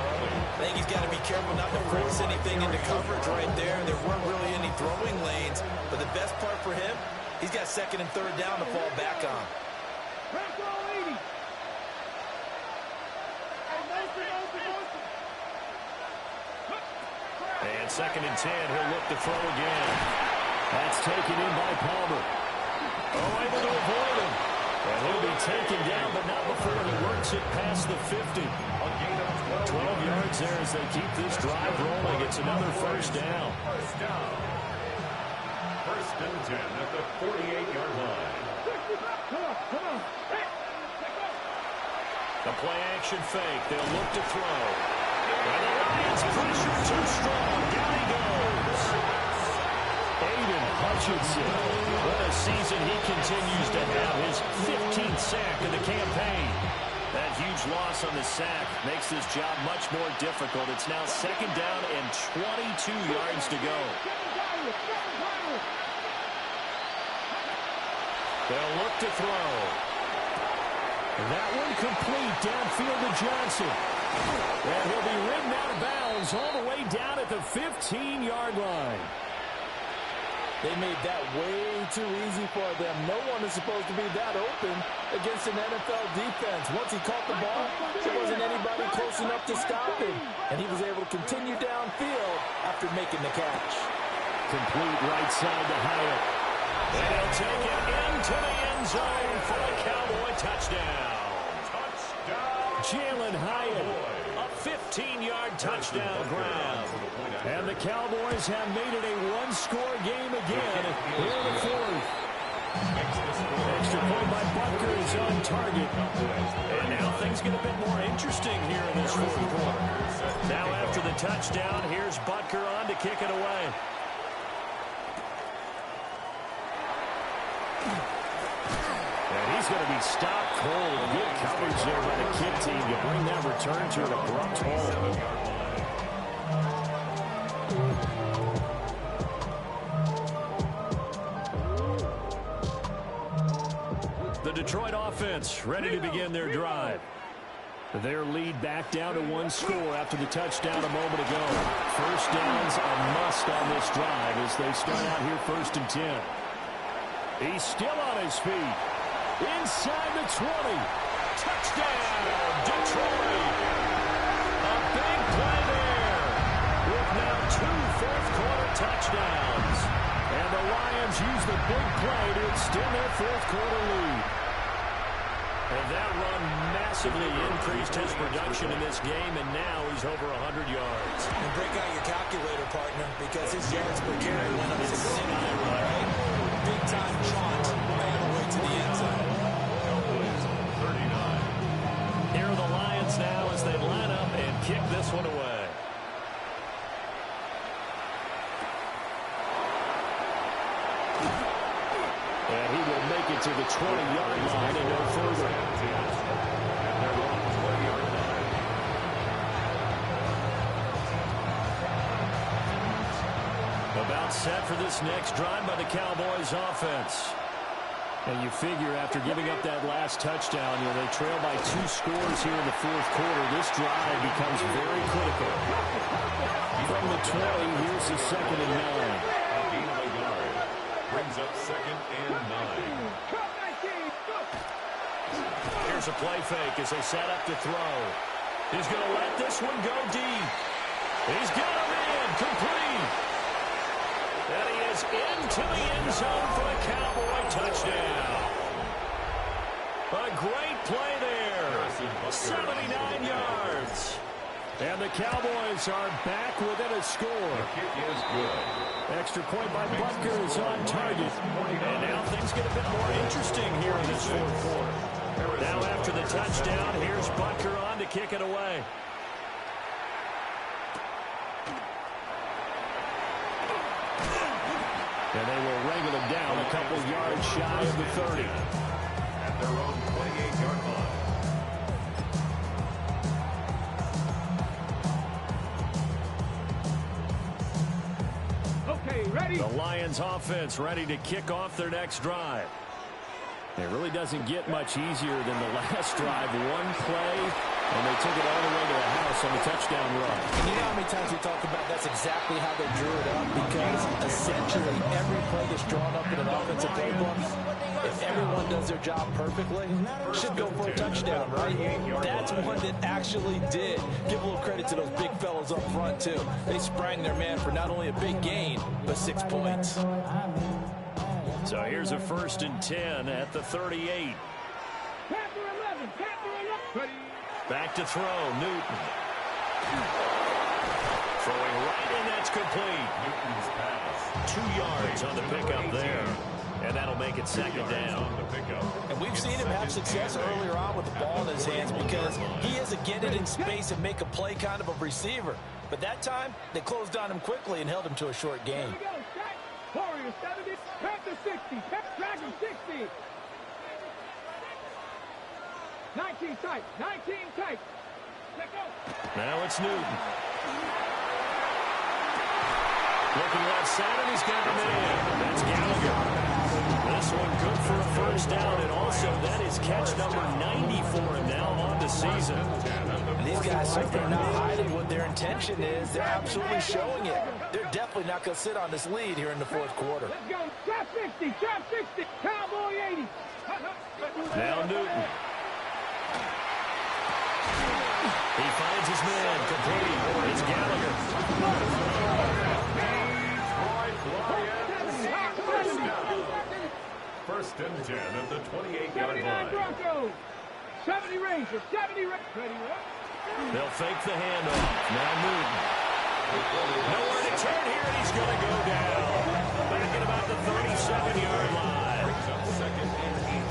Speaker 3: I think he's got to be careful not to force anything into coverage right there. There weren't really any throwing lanes, but the best part for him, he's got 2nd and 3rd down to fall back on.
Speaker 1: And 2nd and 10, he'll look to throw again.
Speaker 2: That's taken in by Palmer.
Speaker 1: Oh, able to avoid him. And he'll be taken down, but not before he works it past the 50. 12 yards there as they keep this drive rolling. It's another 1st down.
Speaker 4: 1st and 10 at the 48-yard line.
Speaker 1: The play action fake. They'll look to throw. And the Lions pressure too strong. Down he goes.
Speaker 2: Aiden Hutchinson.
Speaker 1: What a season he continues to have. His 15th sack of the campaign. That huge loss on the sack makes this job much more difficult. It's now 2nd down and 22 yards to go. They'll look to throw.
Speaker 2: That one complete downfield to Johnson. And he'll be ridden out of bounds all the way down at the 15-yard line.
Speaker 3: They made that way too easy for them. No one is supposed to be that open against an NFL defense. Once he caught the ball, there wasn't anybody close enough to stop him. And he was able to continue downfield after making the catch.
Speaker 2: Complete right side to Hyatt.
Speaker 1: And he'll take it into the end zone for a Cowboy touchdown.
Speaker 2: Jalen Hyatt.
Speaker 1: A 15-yard touchdown grab.
Speaker 2: And the Cowboys have made it a one-score game again here in the fourth. Extra point by Butker is on target.
Speaker 1: And now things get a bit more interesting here in this fourth quarter. Now after the touchdown, here's Butker on to kick it away.
Speaker 2: And he's going to be stopped cold. Good coverage there by the kick team to bring that return to an abrupt halt.
Speaker 1: The Detroit offense ready to begin their drive.
Speaker 2: Their lead back down to one score after the touchdown a moment ago. First down's a must on this drive as they start out here 1st and 10. He's still on his feet. Inside the 20.
Speaker 1: Touchdown, Detroit. A big play there with now 2 fourth-quarter touchdowns.
Speaker 2: And the Lions use the big play to extend their fourth-quarter lead.
Speaker 1: And that run massively increased his production in this game, and now he's over 100 yards.
Speaker 3: And break out your calculator, partner, because his yards per carry went up significantly, right? Big-time jaunt all the way to the end zone.
Speaker 1: Here are the Lions now as they line up and kick this one away.
Speaker 2: And he will make it to the 20-yard line and no further.
Speaker 1: About set for this next drive by the Cowboys offense.
Speaker 2: And you figure after giving up that last touchdown, they trail by 2 scores here in the fourth quarter. This drive becomes very critical. From the 20, here's the 2nd and 9.
Speaker 4: Brings up 2nd and 9.
Speaker 1: Here's a play fake as they set up to throw. He's going to let this one go deep. He's got him in, complete. And he is into the end zone for a Cowboy touchdown. A great play there. 79 yards.
Speaker 2: And the Cowboys are back within a score.
Speaker 4: The kick is good.
Speaker 2: Extra point by Butker is on target.
Speaker 1: And now things get a bit more interesting here in this fourth quarter. Now after the touchdown, here's Butker on to kick it away.
Speaker 2: And they will wrangle him down a couple yards shy of the 30.
Speaker 4: At their own 28-yard line.
Speaker 5: Okay, ready?
Speaker 1: The Lions offense ready to kick off their next drive.
Speaker 2: It really doesn't get much easier than the last drive. One play, and they took it all the way to the house on the touchdown run.
Speaker 3: And you know how many times we talked about that's exactly how they drew it up, because essentially every play that's drawn up in an offensive playbook, if everyone does their job perfectly, should go for a touchdown, right? That's one that actually did. Give a little credit to those big fellas up front, too. They sprang their man for not only a big gain, but 6 points.
Speaker 1: So here's a 1st and 10 at the 38. Back to throw, Newton. Throwing right in, that's complete.
Speaker 4: Newton's pass.
Speaker 1: 2 yards on the pickup there. And that'll make it 2nd down.
Speaker 3: And we've seen him have success earlier on with the ball in his hands because he is a get it in space and make a play kind of a receiver. But that time, they closed on him quickly and held him to a short gain.
Speaker 5: Warriors 70, Panther 60, Dragon 60. 19 tight, 19 tight. Let go.
Speaker 1: Now it's Newton. Looking left side, and he's got him in. That's Gallagher. This one good for a 1st down, and also that is catch number 90 for him now on the season.
Speaker 3: And these guys certainly are not hiding what their intention is. They're absolutely showing it. They're definitely not going to sit on this lead here in the fourth quarter.
Speaker 5: Let's go. Trap 60. Trap 60. Cowboy 80.
Speaker 1: Now Newton. He finds his man. Complete. It's Gallagher.
Speaker 4: First and 10 at the 28-yard line.
Speaker 5: 70 Rangers. 70 Rangers.
Speaker 1: They'll fake the handoff. Now Newton. Nowhere to turn here, and he's going to go down. Back at about the 37-yard line.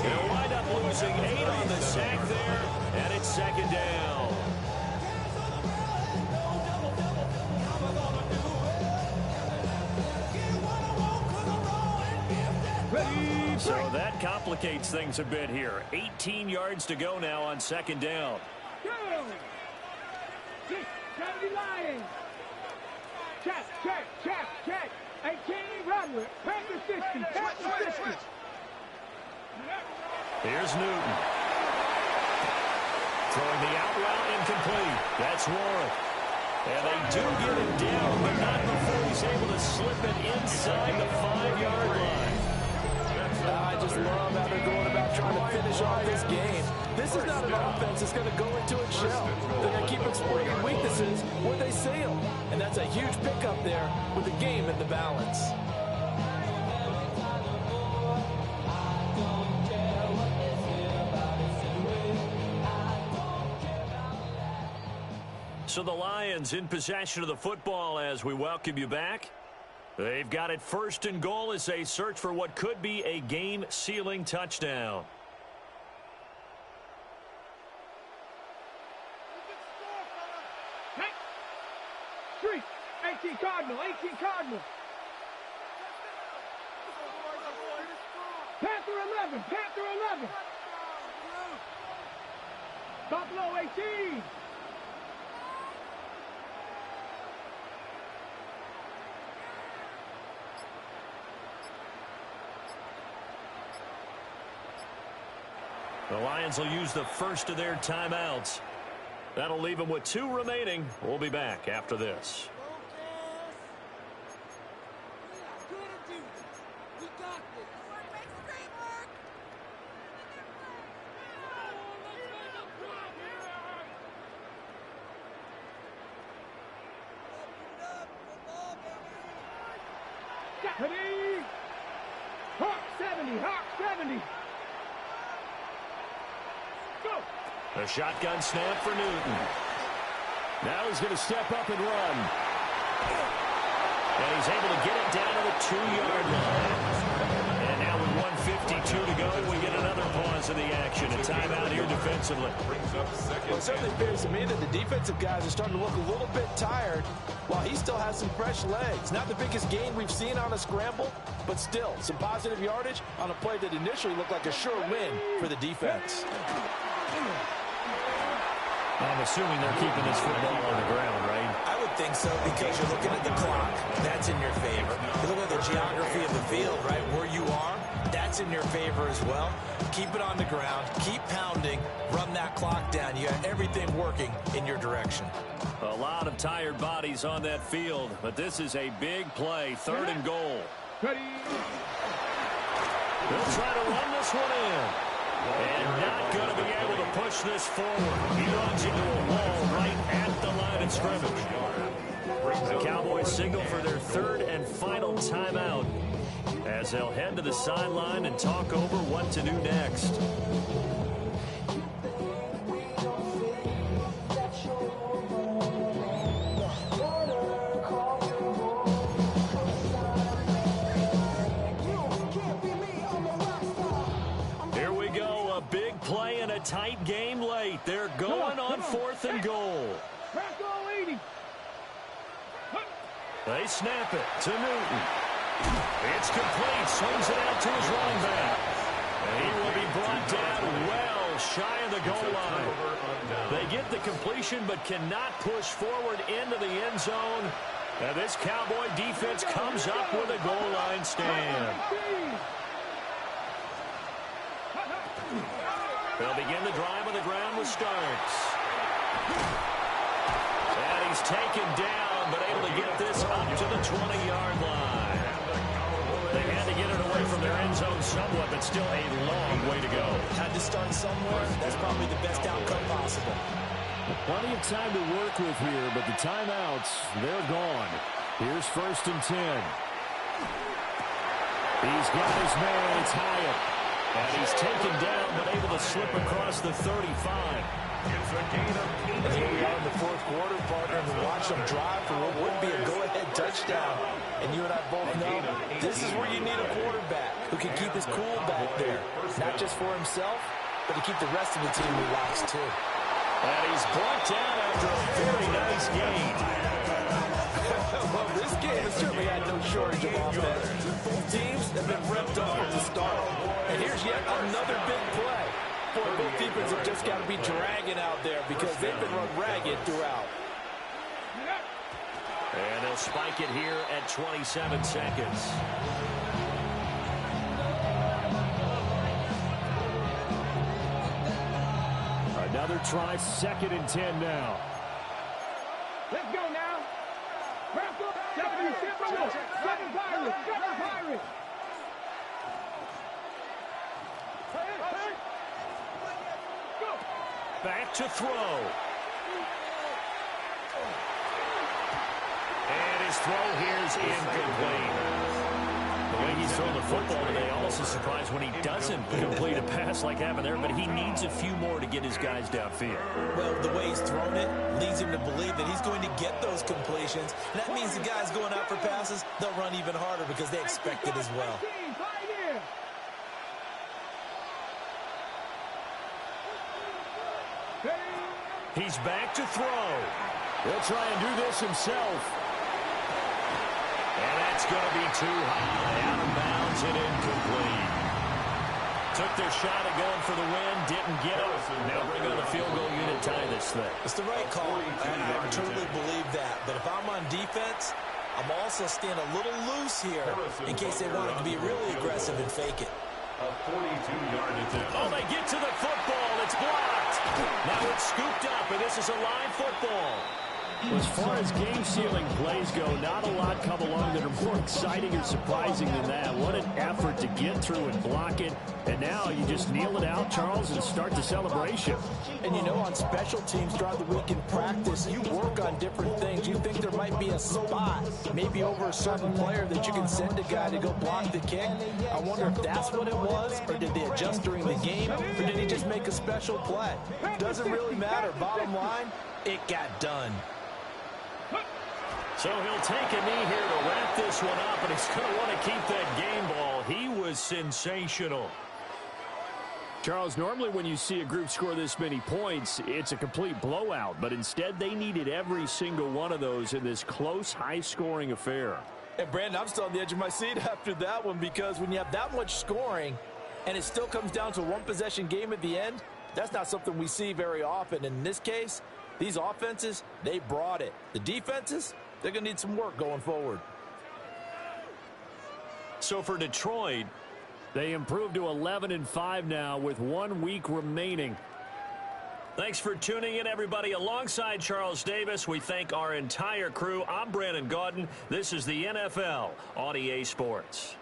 Speaker 1: They'll wind up losing 8 on the sack there, and it's second down. So that complicates things a bit here. 18 yards to go now on second down.
Speaker 5: Go! 70 Lions. Check, check, check, check. 18 Rattler. Panther 60. Panther 60.
Speaker 1: Here's Newton. Throwing the out route incomplete. That's Warren. And they do get him down, but not before he's able to slip it inside the 5-yard line.
Speaker 3: I just love how they're going about trying to finish off this game. This is not an offense that's going to go into its shell. They're going to keep exploiting weaknesses where they see them. And that's a huge pickup there with the game in the balance.
Speaker 1: So the Lions in possession of the football as we welcome you back. They've got it first and goal as they search for what could be a game-sealing touchdown.
Speaker 5: Street. 18 Cardinal. 18 Cardinal. Panther 11. Panther 11. Buffalo 18.
Speaker 1: The Lions will use the first of their timeouts. That'll leave them with 2 remaining. We'll be back after this.
Speaker 5: Hawk 70. Hawk 70.
Speaker 1: A shotgun snap for Newton.
Speaker 2: Now he's going to step up and run.
Speaker 1: And he's able to get it down to the 2-yard line. And now with 1:52 to go, we get another pause of the action. A timeout here defensively.
Speaker 3: Well, it certainly appears to me that the defensive guys are starting to look a little bit tired while he still has some fresh legs. Not the biggest gain we've seen on a scramble, but still some positive yardage on a play that initially looked like a sure win for the defense.
Speaker 1: I'm assuming they're keeping this football on the ground, right?
Speaker 7: I would think so because you're looking at the clock. That's in your favor. You look at the geography of the field, right, where you are. That's in your favor as well. Keep it on the ground. Keep pounding. Run that clock down. You got everything working in your direction.
Speaker 1: A lot of tired bodies on that field, but this is a big play. 3rd and goal.
Speaker 5: Ready.
Speaker 1: They'll try to run this one in. And not going to be able to push this forward. He runs into a wall right at the line of scrimmage. The Cowboys signal for their 3rd and final timeout as they'll head to the sideline and talk over what to do next. Tight game late. They're going on 4th and goal. They snap it to Newton. It's complete. Swings it out to his running back. And he will be brought down well shy of the goal line. They get the completion but cannot push forward into the end zone. And this Cowboy defense comes up with a goal line stand. They'll begin the drive on the ground with Starks. And he's taken down, but able to get this up to the 20-yard line. They had to get it away from their end zone somewhat, but still a long way to go.
Speaker 3: Had to start somewhere. That's probably the best outcome possible.
Speaker 2: Plenty of time to work with here, but the timeouts, they're gone. Here's 1st and 10. He's got his man. It's Hyatt.
Speaker 1: And he's taken down, but able to slip across the 35.
Speaker 4: It's a gain of 8.
Speaker 3: As we are in the 4th quarter, partner, and watch them drive for what would be a go-ahead touchdown. And you and I both know this is where you need a quarterback who can keep his cool back there. Not just for himself, but to keep the rest of the team relaxed, too.
Speaker 1: And he's brought down after a very nice gain.
Speaker 3: Well, this game has certainly had no shortage of offense. Both teams have been revved up from the start. And here's yet another big play. Boy, both defenses have just got to be dragging out there because they've been run ragged throughout.
Speaker 1: And they'll spike it here at 27 seconds.
Speaker 2: Another try, 2nd and 10 now.
Speaker 5: Let's go now. Wrap up. 7 Pirates. 7 Pirates.
Speaker 1: Back to throw. And his throw here is incomplete. The way he's throwing the football today, almost a surprise when he doesn't complete a pass like happened there, but he needs a few more to get his guys downfield.
Speaker 7: Well, the way he's thrown it leads him to believe that he's going to get those completions. And that means the guys going out for passes, they'll run even harder because they expect it as well.
Speaker 1: He's back to throw.
Speaker 2: He'll try and do this himself.
Speaker 1: And that's going to be too high. Out of bounds and incomplete. Took their shot at going for the win. Didn't get it. Now bring on the field goal unit, tie this thing.
Speaker 7: It's the right call. I truly believe that. But if I'm on defense, I'm also staying a little loose here in case they wanted to be really aggressive and fake it.
Speaker 4: A 42-yard attempt.
Speaker 1: Oh, they get to the football. It's blocked. Now it's scooped up, and this is a live football.
Speaker 2: As far as game-sealing plays go, not a lot come along that are more exciting or surprising than that. What an effort to get through and block it. And now you just kneel it out, Charles, and start the celebration.
Speaker 3: And you know, on special teams throughout the week in practice, you work on different things. You think there might be a spot, maybe over a certain player that you can send a guy to go block the kick. I wonder if that's what it was, or did they adjust during the game, or did he just make a special play? Doesn't really matter. Bottom line, it got done.
Speaker 1: So he'll take a knee here to wrap this one up, and he's going to want to keep that game ball. He was sensational.
Speaker 2: Charles, normally when you see a group score this many points, it's a complete blowout. But instead, they needed every single one of those in this close, high-scoring affair.
Speaker 3: And, Brandon, I'm still on the edge of my seat after that one because when you have that much scoring and it still comes down to a one-possession game at the end, that's not something we see very often. In this case, these offenses, they brought it. The defenses, they're going to need some work going forward.
Speaker 1: So for Detroit,
Speaker 2: they improved to 11-5 now with 1 week remaining.
Speaker 1: Thanks for tuning in, everybody. Alongside Charles Davis, we thank our entire crew. I'm Brandon Gaudin. This is the NFL on EA Sports.